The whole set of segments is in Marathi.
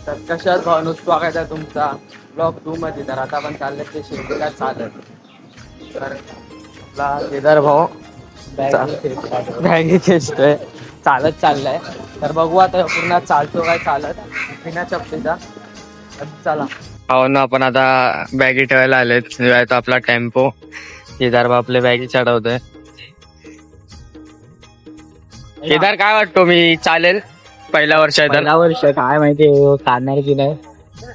तर कशात भावनो स्वागत आहे तुमचा ब्लॉग 2 मध्ये. तर आता आपण चालले ते शिर्डीला चालत. तर आपला केदार भाऊ बॅगी खेचतोय, चालत चाललाय. तर बघू आता पूर्ण चालतो काय चालत बिना चपलीचा. चला भावांनो, आपण आता बॅगी ठेवायला आलेत. तो आपला टेम्पो केदार भाऊ आपले बॅगी चढवतोय. केदार काय वाटतो, मी चालेल पहिल्या वर्ष आहे तर? पहिला वर्ष काय माहिती काढणार की नाही.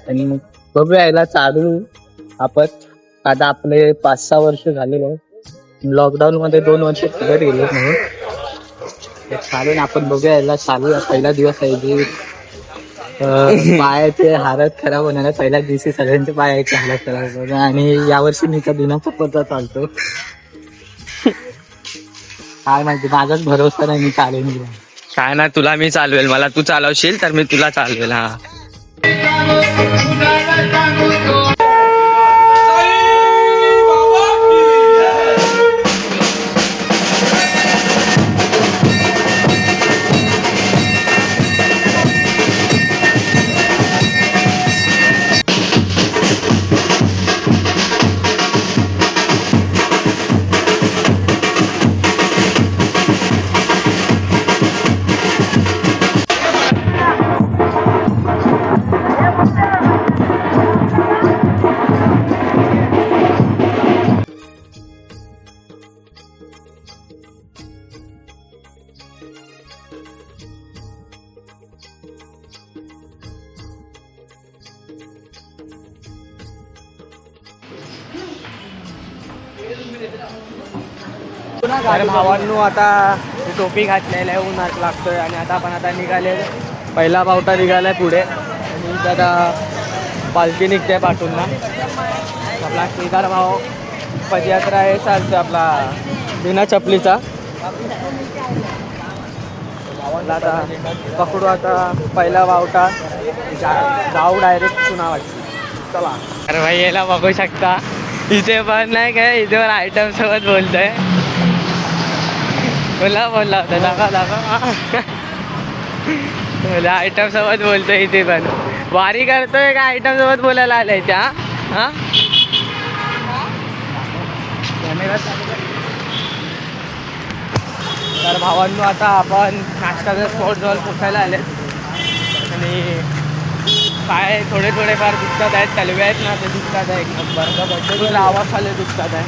आणि मग बघूया यायला चालू आपण. आता आपले 5-6 वर्ष झालेलो. लॉकडाऊन मध्ये 2 वर्ष पुढे गेलो म्हणून चालून आपण बघूया यायला चालू. पहिला दिवस आहे जी पायाचे हालत खराब होणार. पहिल्या दिवशी सगळ्यांचे पायाचे हालत खराब होणार. आणि यावर्षी मी तर बिना चप्पलचा चालतो. काय माहिती, माझाच भरोसा नाही मी चालेल. काय ना, तुला मी चालवेल. मला तू चालवशील तर मी तुला चालवेल. हा तर भावांनो, आता टोपी घातलेला आहे, ऊन लागतोय. आणि आता आपण निघाले. पहिला बावटा निघालाय पुढे. आणि आता पालखी निघते पाठून ना. आपला केदार भाऊ पदयात्रा आहे चालतो आपला बिना चपलीचा. भावांना आता पकडू. आता पहिला बावटा जाऊ डायरेक्ट चुनावाची. चला. अरे भाई, याला बघू शकता. इथे पण नाही काय, इथे पण आयटम सोबत बोलतोय. बोलला होता दाखवा आयटम सोबत बोलतोय. इथे पण वारी करतोय का आयटम सोबत बोलायला आलाय त्या. हा तर भावांनो, आता आपण नाश्त्याच्या स्पॉट जवळ पोचायला आले. आणि काय थोडेफार दुखतात आहेत, तलवे आहेत ना, ते दुखतात आहे. एक नंबर तुला आवाज आले दुखतात आहे.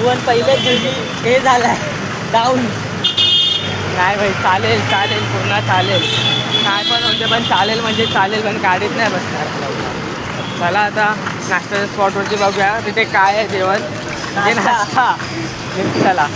पण पहिल्याच दिवशी हे झालाय डाऊन. नाही भाई, चालेल पूर्ण चालेल. काय पण होते, पण चालेल म्हणजे चालेल, पण गाडीत नाही बसणार. चला आता नाश्त्याच्या स्पॉटवरती बघूया तिथे काय आहे जेवण. म्हणजे नाश्ता. चला.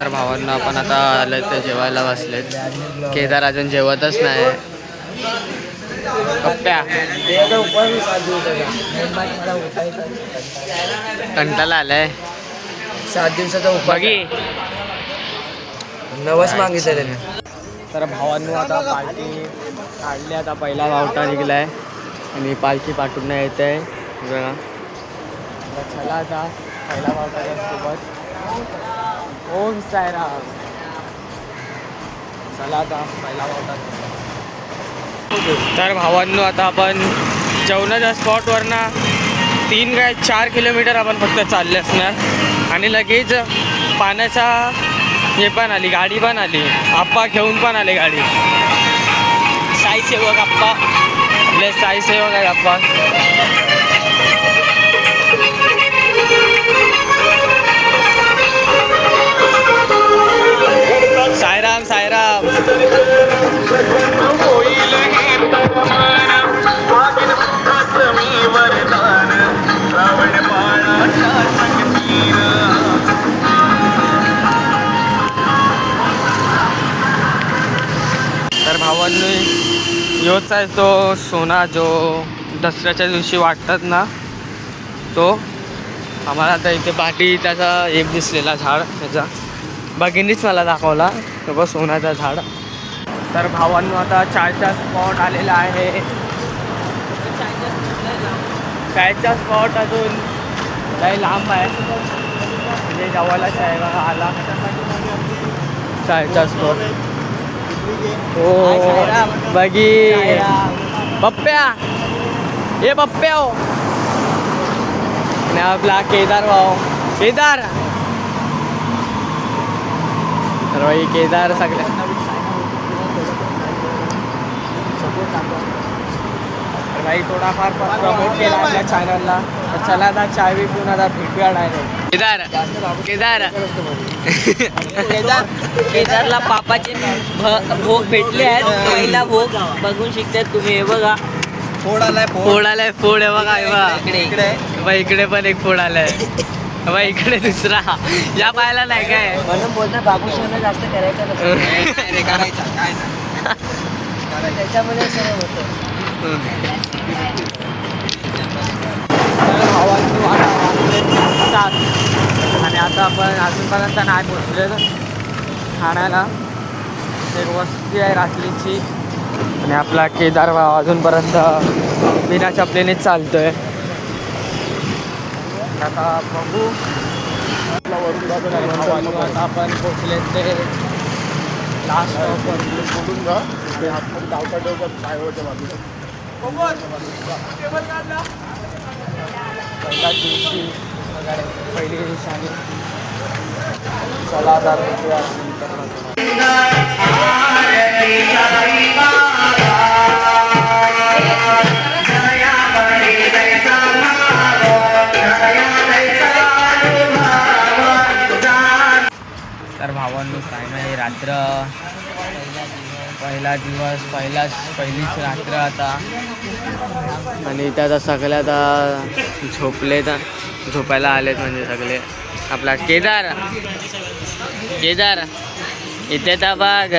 तर भावांना आपण आता आलं तर जेवायला बसलेत. केदार अजून जेवतच नाही. पप्प्या कंटाळा आलाय. 7 दिवसाचा बघी नवस मागितलं त्याने. तर भावांनो, आता पालखी काढली. आता पहिला बावटा निघलाय आणि पालखी पाठवून येत आहे बघा. चला आता पहिला बावटा सोबत. ओम साईराम. चला आता पहिला बावटा. तर भावांनो, आता आपण जेवणाच्या स्पॉटवरनं 3 काय 4 किलोमीटर आपण फक्त चालले असणार. आणि लगेच पाण्याचा हे पण आली, गाडी पण आली. आप्पा घेऊन पण आले गाडी. साई सेवक आप्पा, आपले साई सेवक आहे आप्पा. साईराम साईराम. योच आहे तो सोना जो दसऱ्याच्या दिवशी वाटतात ना तो. आम्हाला आता इथे पाठी त्याचा एक दिसलेला झाड त्याचा भगिनीच मला दाखवला तो बघ सोन्याचा झाड. तर भावांनो आता चायचा स्पॉट आलेला आहे. चायचा स्पॉट अजून काही लांब आहे म्हणजे जवळच आहे बघा आला चायचा स्पॉट. हो बघी पप्प्या ये पप्प्या हो आणि आपला केदार भाऊ केदार. तर भाई केदार सगळ्या भाई थोडाफार प्रमोट केला आपल्या चॅनलला. तर चला आता चाय बी पिऊन आता भेटूया डायरेक्ट. केदार केदार केदार केदारला पापाचे भोग भेटले आहेत. पहिला भोग बघून शिकतात तुम्ही. हे बघा फोड आलाय फोड आहे बघा. हे बघा इकडे इकडे पण एक फोड आलाय. बाई इकडे दुसरा या पाहायला नाही काय म्हणून बोलतो बाबूशाला जास्त करायचं नसतं. त्याच्यामध्ये सर्व होतं. आणि आता आपण अजूनपर्यंत नाही पोचलेलो ठाण्याला. एक वस्ती आहे रात्रीची आणि आपला केदार भाव अजूनपर्यंत बिना चपलेनेच चालतोय. आता बघू आता आपण पोचले ते लास्ट स्टॉपवर. पहिला दिवशी वगैरे पहिली दिवशी चला आता भेटूया. तर भावांनो काय नाही रात्र पहिला दिवस पहिलीच रात्र आता. आणि त्याचा सगळ्या आता झोपले तर झोपायला आलेत म्हणजे सगळे. आपला केदार केदार इथे तर बघ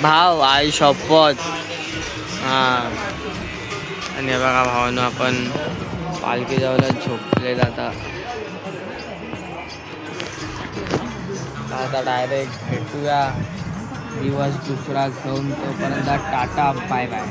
भाव आई शपथ. हां आणि हे बघा भावांनो आपण पालखी जाऊला झोपले आता. आता डायरेक्ट भेटूया दिवस दुसरा घेऊन. तोपर्यंत टाटा बाय बाय.